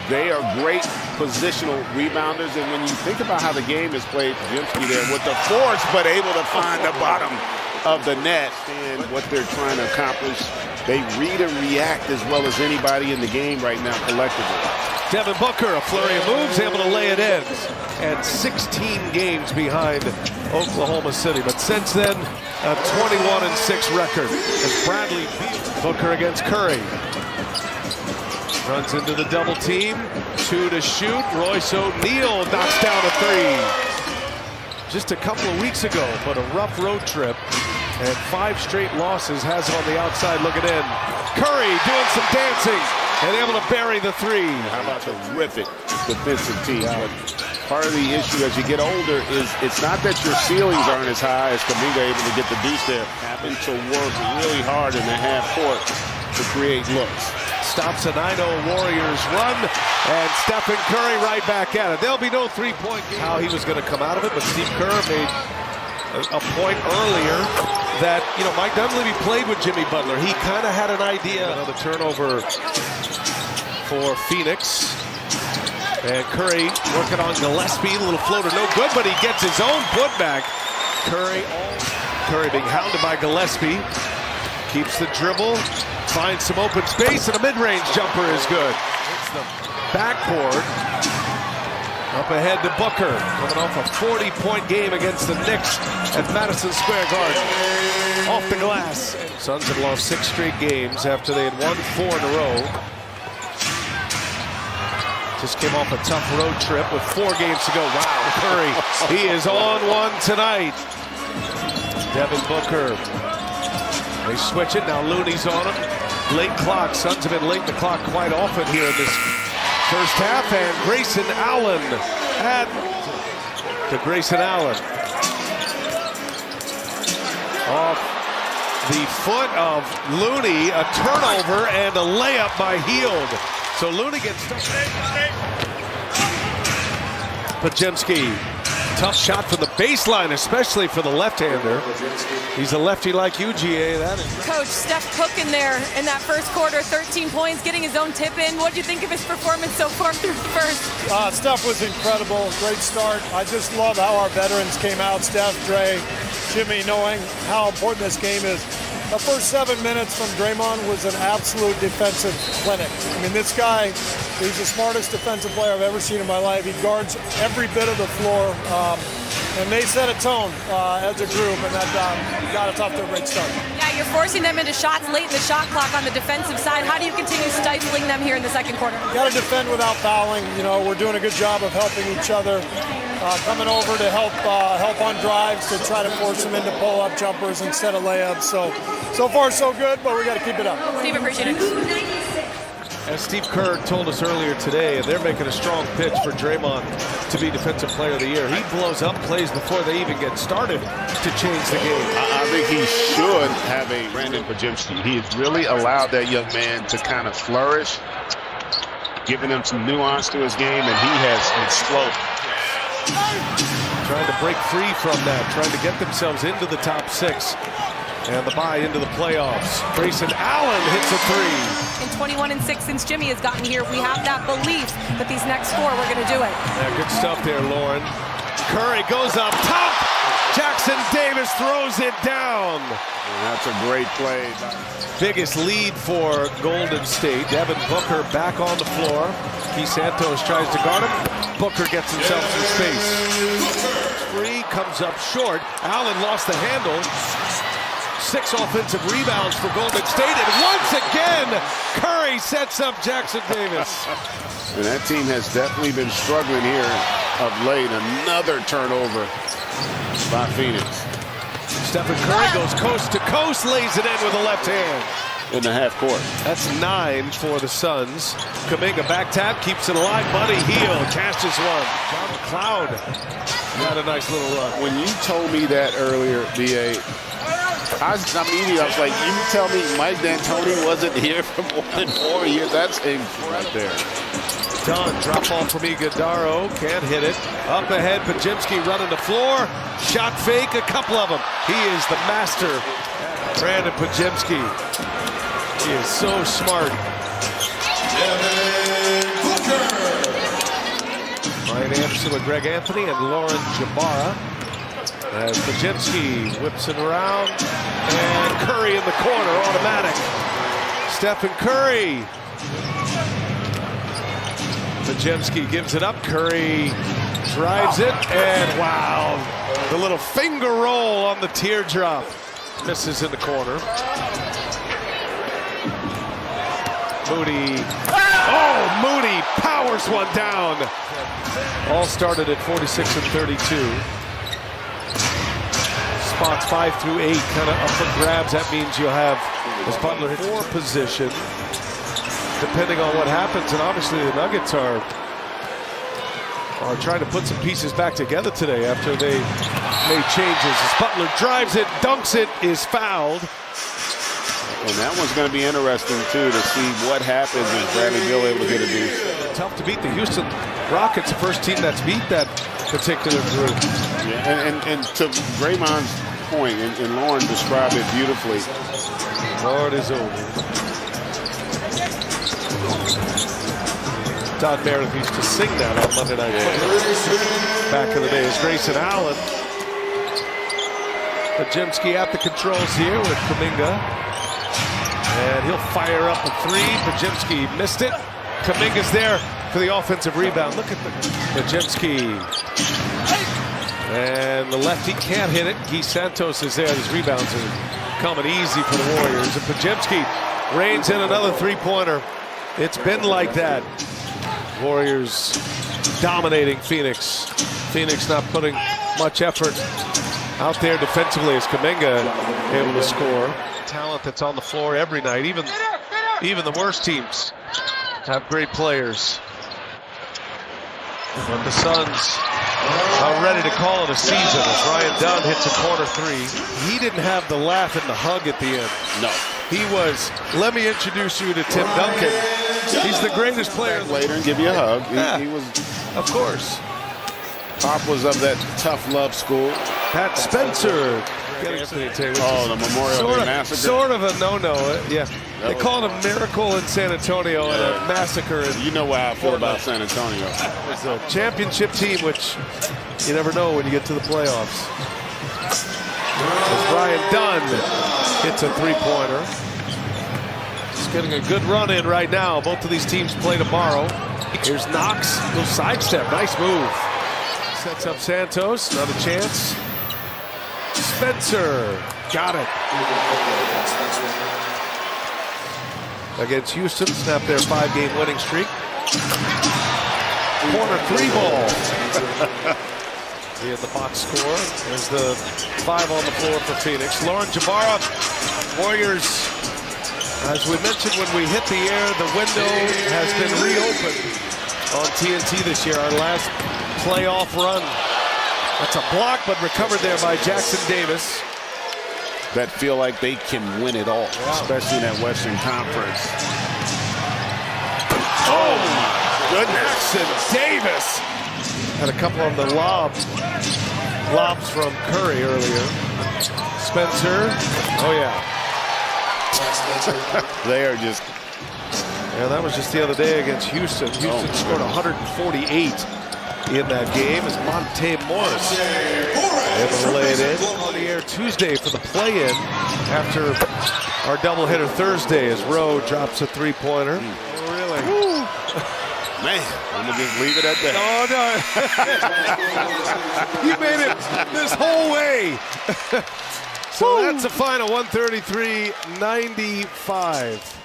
They are great positional rebounders, and when you think about how the game is played, Podziemski there with the force, but able to find the bottom of the net and what they're trying to accomplish. They read and react as well as anybody in the game right now collectively. Devin Booker, a flurry of moves, able to lay it in. And 16 games behind Oklahoma City. But since then, a 21-6 record. As Bradley beats Booker against Curry. Runs into the double team. 2 to shoot. Royce O'Neal knocks down a 3. Just a couple of weeks ago, but a rough road trip. And 5 straight losses has him on the outside looking in. Curry doing some dancing and able to bury the 3. How about the terrific defensive team? But part of the issue as you get older is it's not that your ceilings aren't as high as Kuminga able to get the deuce there. Having to work really hard in the half court to create looks. Stops a 9-0 Warriors run, and Stephen Curry right back at it. There'll be no three-point game. How he was going to come out of it, but Steve Kerr made a point earlier that, you know, Mike Dunleavy played with Jimmy Butler. He kind of had an idea. Another turnover for Phoenix. And Curry working on Gillespie, a little floater, no good, but he gets his own putback. Curry being hounded by Gillespie. Keeps the dribble, finds some open space, and a mid-range jumper is good. It's the backboard. Up ahead to Booker, coming off a 40-point game against the Knicks at Madison Square Garden. Off the glass. Suns have lost 6 straight games after they had won 4 in a row. Just came off a tough road trip with 4 games to go. Wow, Curry, he is on one tonight. Devin Booker. They switch it, now Looney's on him. Late clock, Suns have been late in the clock quite often here in this first half, and Grayson Allen to Grayson Allen. Off the foot of Looney, a turnover and a layup by Hield. So Looney gets stuck. Podziemski, tough shot from the baseline, especially for the left-hander. He's a lefty like you, GA. That is. Coach, Steph Cook in there in that first quarter, 13 points, getting his own tip in. What do you think of his performance so far through the first? Steph was incredible, great start. I just love how our veterans came out, Steph, Dre, Jimmy, knowing how important this game is. The first 7 minutes from Draymond was an absolute defensive clinic. I mean, this guy, he's the smartest defensive player I've ever seen in my life. He guards every bit of the floor. And they set a tone as a group, and that got us off to a great start. Yeah, you're forcing them into shots late in the shot clock on the defensive side. How do you continue stifling them here in the second quarter? Got to defend without fouling. You know, we're doing a good job of helping each other. Coming over to help on drives to try to force them into pull-up jumpers instead of layups. So far so good, but we got to keep it up. Steve, appreciate it. As Steve Kerr told us earlier today, they're making a strong pitch for Draymond to be Defensive Player of the Year. He blows up plays before they even get started to change the game. I think he should have a Brandon Podziemski. He has really allowed that young man to kind of flourish, giving him some nuance to his game, and he has exploded. Trying to break free from that, trying to get themselves into the top 6 and the bye into the playoffs. Grayson Allen hits a 3. In 21-6 since Jimmy has gotten here, we have that belief that these next 4 we're going to do it. Yeah, good stuff there, Lauren. Curry goes up top. Jackson Davis throws it down. And that's a great play. Biggest lead for Golden State. Devin Booker back on the floor. Keith Santos tries to guard him. Booker gets himself some space. 3 comes up short. Allen lost the handle. 6 offensive rebounds for Golden State, and once again, Curry sets up Jackson Davis. And that team has definitely been struggling here of late. Another turnover by Phoenix. Stephen Curry goes coast to coast, lays it in with the left hand. In the half court. That's 9 for the Suns. Kuminga back tap, keeps it alive. Buddy Hield cashes one. John McLeod had a nice little run. When you told me that earlier, B.A., I was like, you tell me Mike D'Antoni wasn't here for more than 4 years? That's right there. Dunn, drop ball from Iguodaro, can't hit it. Up ahead, Podziemski running the floor. Shot fake, a couple of them. He is the master. Brandon Podziemski. He is so smart. Devin Booker. combination with Greg Anthony and Lauren Jabara. As Podziemski whips it around, and Curry in the corner, automatic. Stephen Curry. Podziemski gives it up. Curry drives it, and wow, the little finger roll on the teardrop. Misses in the corner. Moody. Oh, Moody powers one down. All started at 46 and 32. Spots 5 through 8 kind of up for grabs. That means you'll have, as Butler hits 4 position, depending on what happens. And obviously the Nuggets are trying to put some pieces back together today after they made changes. As Butler drives it, dunks it, is fouled. And that one's going to be interesting, too, to see what happens when Bradley Beal able to get a deuce. Tough to beat the Houston Rockets, the first team that's beat that particular group. Yeah, and to Draymond's point, and Lauren described it beautifully. Lord is over. Todd Meredith used to sing that on Monday Night Football back in the day. It's Grayson Allen. Podziemski at the controls here with Kuminga. And he'll fire up a 3. Podziemski missed it. Kuminga's there for the offensive rebound. Look at Podziemski. And the lefty can't hit it. Guy Santos is there. These rebounds are coming easy for the Warriors. And Podziemski reins in another 3-pointer. It's been like that. Warriors dominating Phoenix. Phoenix not putting much effort out there defensively as Kuminga able to score. Talent that's on the floor every night. Even the worst teams have great players. But the Suns are ready to call it a season as Ryan Dunn hits a corner 3. He didn't have the laugh and the hug at the end. No. He was, let me introduce you to Tim Duncan. He's the greatest player. Later and give you a hug. He was, of course. Pop was of that tough love school. Pat Spencer. Oh, the Memorial Day Massacre. Sort of a no-no. Yeah. They call it a miracle in San Antonio and a massacre in You know how I feel about San Antonio. It's a championship team, which you never know when you get to the playoffs. As Ryan Dunn hits a 3-pointer. Just getting a good run in right now. Both of these teams play tomorrow. Here's Knox. Little sidestep. Nice move. Sets up Santos. Not a chance. Spencer. Got it. Against Houston. Snap their 5-game winning streak. Corner 3 ball. In the box score. There's the 5 on the floor for Phoenix. Lauren Jabara. Warriors, as we mentioned when we hit the air, the window has been reopened on TNT this year. Our last playoff run. That's a block, but recovered there by Jackson Davis. That feel like they can win it all, especially in that Western Conference. Oh, my goodness. And Davis had a couple on the lobs from Curry earlier. Spencer. Oh, yeah. They are just... Yeah, that was just the other day against Houston. Houston scored 148 in that game as Monte Morris able to lay it in. On the air Tuesday for the play-in after our doubleheader Thursday as Rowe drops a 3-pointer. Really? Man, I'm going to just leave it at that. Oh, no. You made it this whole way. So that's the final, 133-95.